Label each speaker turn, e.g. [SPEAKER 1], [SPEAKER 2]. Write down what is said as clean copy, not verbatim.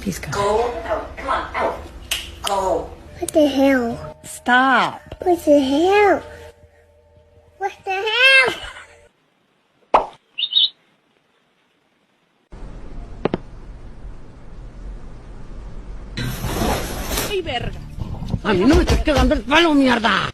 [SPEAKER 1] He's got it.
[SPEAKER 2] Go out. Come on, out. Go.
[SPEAKER 3] What the hell?
[SPEAKER 1] Stop.
[SPEAKER 3] What the hell? What the hell?
[SPEAKER 1] ¡Ay, verga! A mí no me estás quedando el palo, mierda.